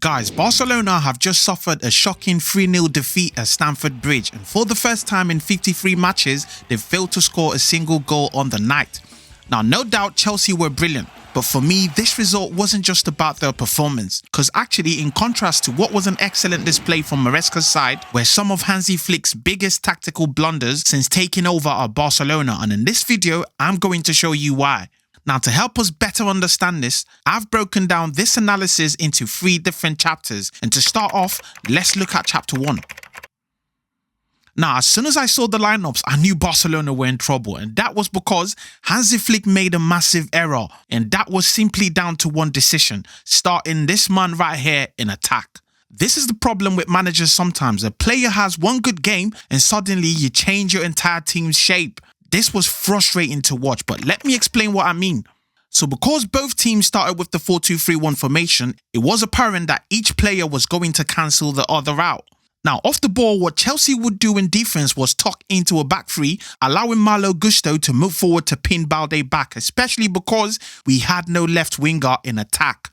Guys, Barcelona have just suffered a shocking 3-0 defeat at Stamford Bridge, and for the first time in 53 matches, they've failed to score a single goal on the night. Now, no doubt Chelsea were brilliant, but for me, this result wasn't just about their performance, because actually, in contrast to what was an excellent display from Maresca's side, where some of Hansi Flick's biggest tactical blunders since taking over are Barcelona, and in this video, I'm going to show you why. Now, to help us better understand this, I've broken down this analysis into 3 different chapters, and to start off, let's look at chapter 1. Now, as soon as I saw the lineups, I knew Barcelona were in trouble, and that was because Hansi Flick made a massive error, and that was simply down to one decision: starting this man right here in attack. This is the problem with managers sometimes. A player has one good game, and suddenly you change your entire team's shape. This was frustrating to watch, but let me explain what I mean. So because both teams started with the 4-2-3-1 formation, it was apparent that each player was going to cancel the other out. Now, off the ball, what Chelsea would do in defense was tuck into a back three, allowing Malo Gusto to move forward to pin Balde back, especially because we had no left winger in attack.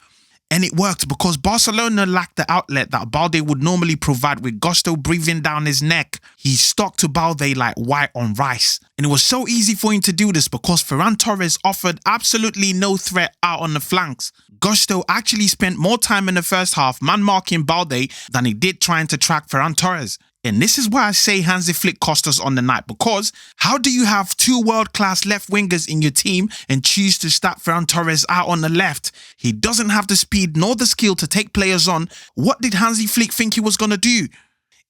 And it worked because Barcelona lacked the outlet that Balde would normally provide, with Gusto breathing down his neck. He stuck to Balde like white on rice. And it was so easy for him to do this because Ferran Torres offered absolutely no threat out on the flanks. Gusto actually spent more time in the first half man-marking Balde than he did trying to track Ferran Torres. And this is why I say Hansi Flick cost us on the night, because how do you have 2 world-class left wingers in your team and choose to start Ferran Torres out on the left? He doesn't have the speed nor the skill to take players on. What did Hansi Flick think he was going to do?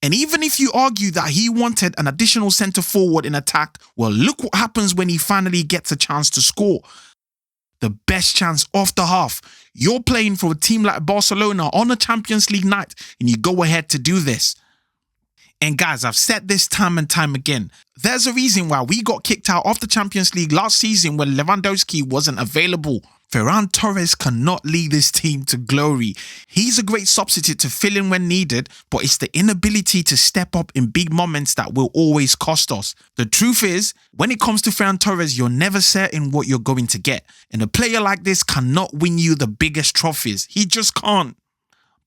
And even if you argue that he wanted an additional centre forward in attack, well, look what happens when he finally gets a chance to score. The best chance off the half. You're playing for a team like Barcelona on a Champions League night, and you go ahead to do this. And guys, I've said this time and time again, there's a reason why we got kicked out of the Champions League last season when Lewandowski wasn't available. Ferran Torres cannot lead this team to glory. He's a great substitute to fill in when needed, but it's the inability to step up in big moments that will always cost us. The truth is, when it comes to Ferran Torres, you're never certain what you're going to get. And a player like this cannot win you the biggest trophies. He just can't.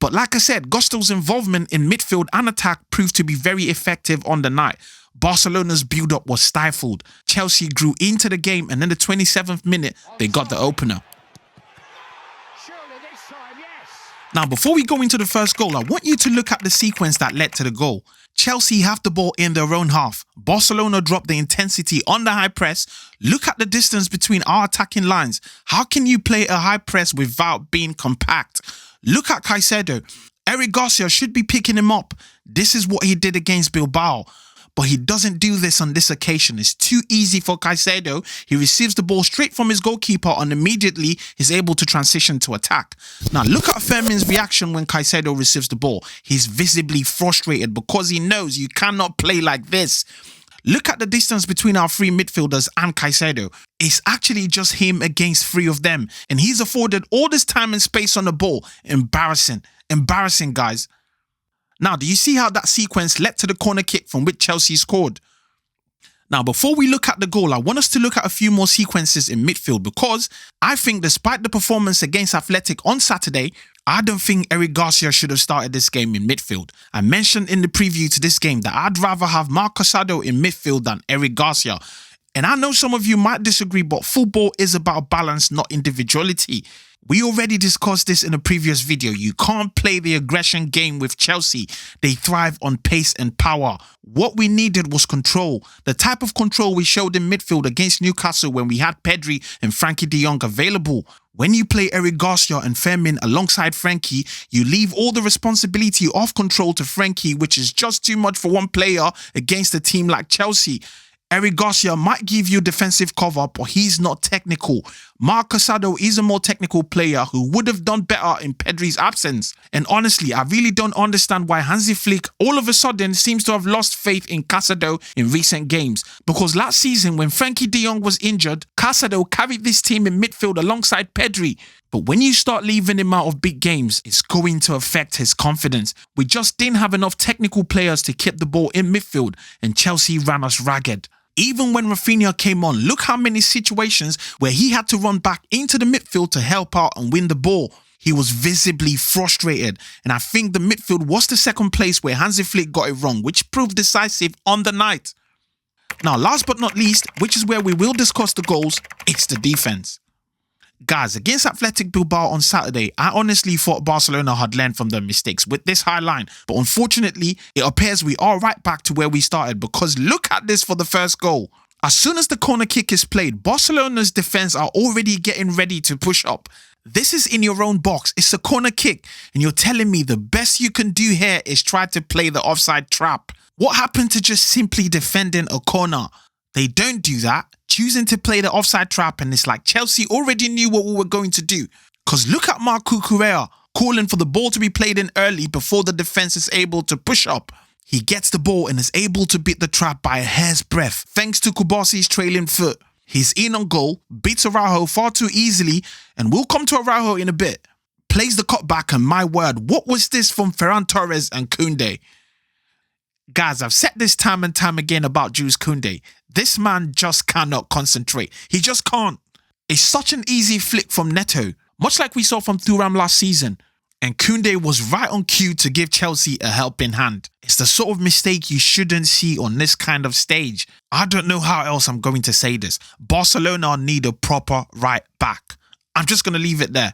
But like I said, Gusto's involvement in midfield and attack proved to be very effective on the night. Barcelona's build-up was stifled. Chelsea grew into the game, and in the 27th minute, they got the opener. Now, before we go into the first goal, I want you to look at the sequence that led to the goal. Chelsea have the ball in their own half. Barcelona dropped the intensity on the high press. Look at the distance between our attacking lines. How can you play a high press without being compact? Look at Caicedo. Eric Garcia should be picking him up. This is what he did against Bilbao. But he doesn't do this on this occasion. It's too easy for Caicedo. He receives the ball straight from his goalkeeper and immediately is able to transition to attack. Now look at Fermin's reaction when Caicedo receives the ball. He's visibly frustrated because he knows you cannot play like this. Look at the distance between our 3 midfielders and Caicedo. It's actually just him against 3 of them. And he's afforded all this time and space on the ball. Embarrassing. Embarrassing, guys. Now, do you see how that sequence led to the corner kick from which Chelsea scored? Now, before we look at the goal, I want us to look at a few more sequences in midfield, because I think despite the performance against Athletic on Saturday, I don't think Eric Garcia should have started this game in midfield. I mentioned in the preview to this game that I'd rather have Marc Casado in midfield than Eric Garcia. And I know some of you might disagree, but football is about balance, not individuality. We already discussed this in a previous video. You can't play the aggression game with Chelsea. They thrive on pace and power. What we needed was control. The type of control we showed in midfield against Newcastle when we had Pedri and Frankie de Jong available. When you play Eric Garcia and Fermin alongside Frankie, you leave all the responsibility of control to Frankie, which is just too much for one player against a team like Chelsea. Eric Garcia might give you defensive cover, but he's not technical. Marc Casado is a more technical player who would have done better in Pedri's absence. And honestly, I really don't understand why Hansi Flick all of a sudden seems to have lost faith in Casado in recent games. Because last season, when Frankie de Jong was injured, Casado carried this team in midfield alongside Pedri. But when you start leaving him out of big games, it's going to affect his confidence. We just didn't have enough technical players to keep the ball in midfield, and Chelsea ran us ragged. Even when Rafinha came on, look how many situations where he had to run back into the midfield to help out and win the ball. He was visibly frustrated, and I think the midfield was the second place where Hansi Flick got it wrong, which proved decisive on the night. Now, last but not least, which is where we will discuss the goals, it's the defense. Guys, against Athletic Bilbao on Saturday, I honestly thought Barcelona had learned from their mistakes with this high line, but unfortunately, it appears we are right back to where we started, because look at this for the first goal. As soon as the corner kick is played, Barcelona's defense are already getting ready to push up. This is in your own box, it's a corner kick, and you're telling me the best you can do here is try to play the offside trap. What happened to just simply defending a corner? They don't do that, choosing to play the offside trap, and it's like Chelsea already knew what we were going to do. Because look at Marc Cucurella calling for the ball to be played in early before the defense is able to push up. He gets the ball and is able to beat the trap by a hair's breadth thanks to Kubasi's trailing foot. He's in on goal, beats Araujo far too easily, and we'll come to Araujo in a bit. Plays the cutback, and my word, what was this from Ferran Torres and Koundé? Guys, I've said this time and time again about Jules Koundé. This man just cannot concentrate. He just can't. It's such an easy flick from Neto, much like we saw from Thuram last season. And Koundé was right on cue to give Chelsea a helping hand. It's the sort of mistake you shouldn't see on this kind of stage. I don't know how else I'm going to say this. Barcelona need a proper right back. I'm just going to leave it there.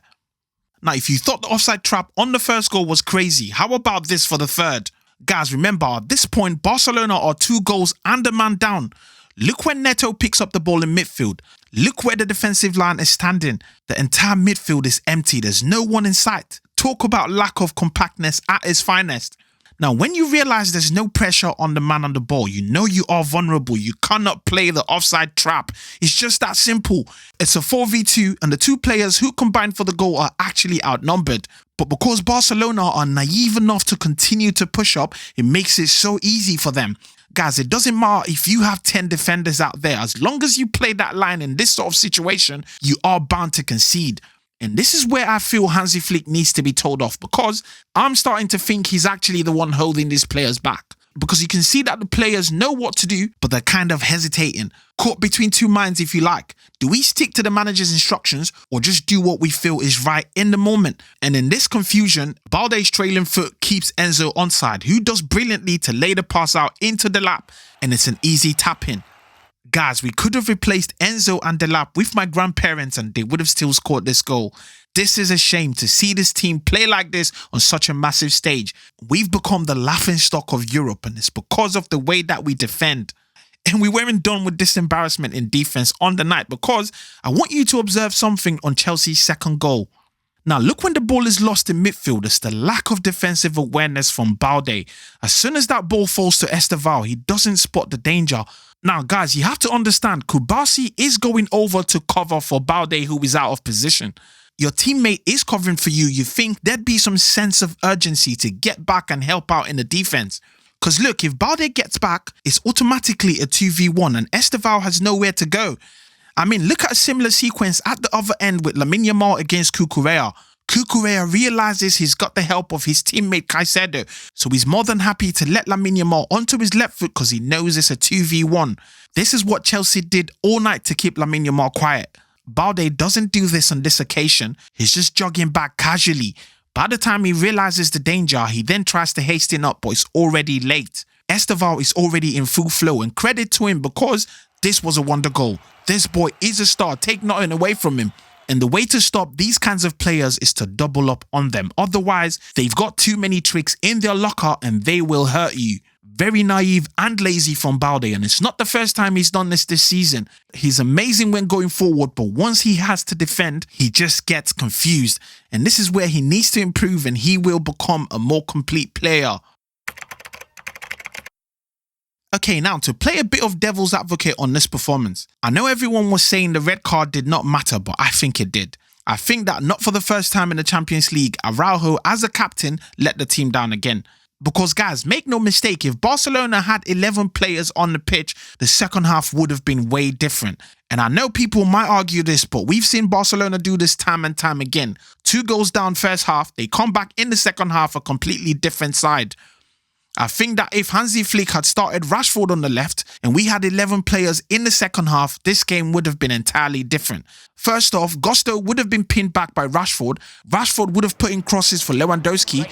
Now, if you thought the offside trap on the first goal was crazy, how about this for the third? Guys, remember, at this point, Barcelona are 2 goals and a man down. Look when Neto picks up the ball in midfield. Look where the defensive line is standing. The entire midfield is empty. There's no one in sight. Talk about lack of compactness at its finest. Now, when you realize there's no pressure on the man on the ball, you know you are vulnerable. You cannot play the offside trap. It's just that simple. It's a 4v2, and the 2 players who combined for the goal are actually outnumbered. But because Barcelona are naive enough to continue to push up, it makes it so easy for them. Guys, it doesn't matter if you have 10 defenders out there. As long as you play that line in this sort of situation, you are bound to concede. And this is where I feel Hansi Flick needs to be told off, because I'm starting to think he's actually the one holding these players back. Because you can see that the players know what to do, but they're kind of hesitating, caught between 2 minds if you like. Do we stick to the manager's instructions or just do what we feel is right in the moment? And in this confusion, Balde's trailing foot keeps Enzo onside, who does brilliantly to lay the pass out into the lap, and it's an easy tap in. Guys, we could have replaced Enzo and Delap with my grandparents and they would have still scored this goal. This is a shame to see this team play like this on such a massive stage. We've become the laughingstock of Europe, and it's because of the way that we defend. And we weren't done with this embarrassment in defense on the night, because I want you to observe something on Chelsea's second goal. Now, look when the ball is lost in midfield, it's the lack of defensive awareness from Balde. As soon as that ball falls to Esteval, he doesn't spot the danger. Now, guys, you have to understand, Kubasi is going over to cover for Balde, who is out of position. Your teammate is covering for you. You think there'd be some sense of urgency to get back and help out in the defense. Because look, if Balde gets back, it's automatically a 2v1 and Esteval has nowhere to go. I mean, look at a similar sequence at the other end with Lamine Yamal against Cucurella. Cucurella realizes he's got the help of his teammate Caicedo, so he's more than happy to let Lamine Yamal onto his left foot because he knows it's a 2v1. This is what Chelsea did all night to keep Lamine Yamal quiet. Balde doesn't do this on this occasion, he's just jogging back casually. By the time he realizes the danger, he then tries to hasten up, but it's already late. Esteval is already in full flow, and credit to him because this was a wonder goal. This boy is a star, take nothing away from him. And the way to stop these kinds of players is to double up on them. Otherwise, they've got too many tricks in their locker and they will hurt you. Very naive and lazy from Balde, and it's not the first time he's done this season. He's amazing when going forward, but once he has to defend, he just gets confused. And this is where he needs to improve and he will become a more complete player. Okay, now to play a bit of devil's advocate on this performance. I know everyone was saying the red card did not matter, but I think it did. I think that not for the first time in the Champions League, Araujo as a captain let the team down again. Because guys, make no mistake, if Barcelona had 11 players on the pitch, the second half would have been way different. And I know people might argue this, but we've seen Barcelona do this time and time again. 2 goals down first half, they come back in the second half a completely different side. I think that if Hansi Flick had started Rashford on the left and we had 11 players in the second half, this game would have been entirely different. First off, Gusto would have been pinned back by Rashford. Rashford would have put in crosses for Lewandowski.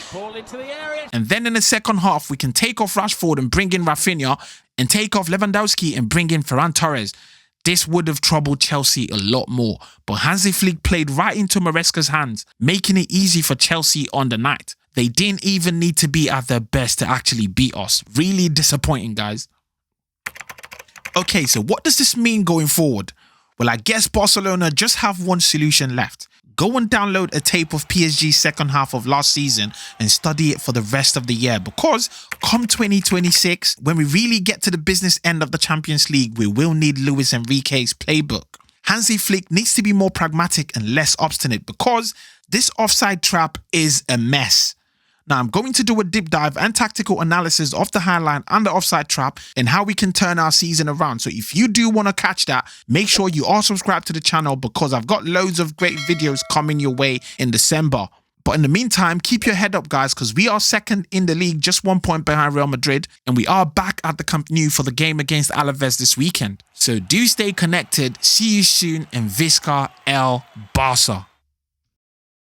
And then in the second half, we can take off Rashford and bring in Rafinha and take off Lewandowski and bring in Ferran Torres. This would have troubled Chelsea a lot more. But Hansi Flick played right into Maresca's hands, making it easy for Chelsea on the night. They didn't even need to be at their best to actually beat us. Really disappointing, guys. Okay, so what does this mean going forward? Well, I guess Barcelona just have one solution left. Go and download a tape of PSG's second half of last season and study it for the rest of the year, because come 2026, when we really get to the business end of the Champions League, we will need Luis Enrique's playbook. Hansi Flick needs to be more pragmatic and less obstinate, because this offside trap is a mess. Now, I'm going to do a deep dive and tactical analysis of the highline and the offside trap and how we can turn our season around. So if you do want to catch that, make sure you are subscribed to the channel, because I've got loads of great videos coming your way in December. But in the meantime, keep your head up, guys, because we are second in the league, just 1 point behind Real Madrid. And we are back at the Camp Nou for the game against Alaves this weekend. So do stay connected. See you soon, and Visca El Barça.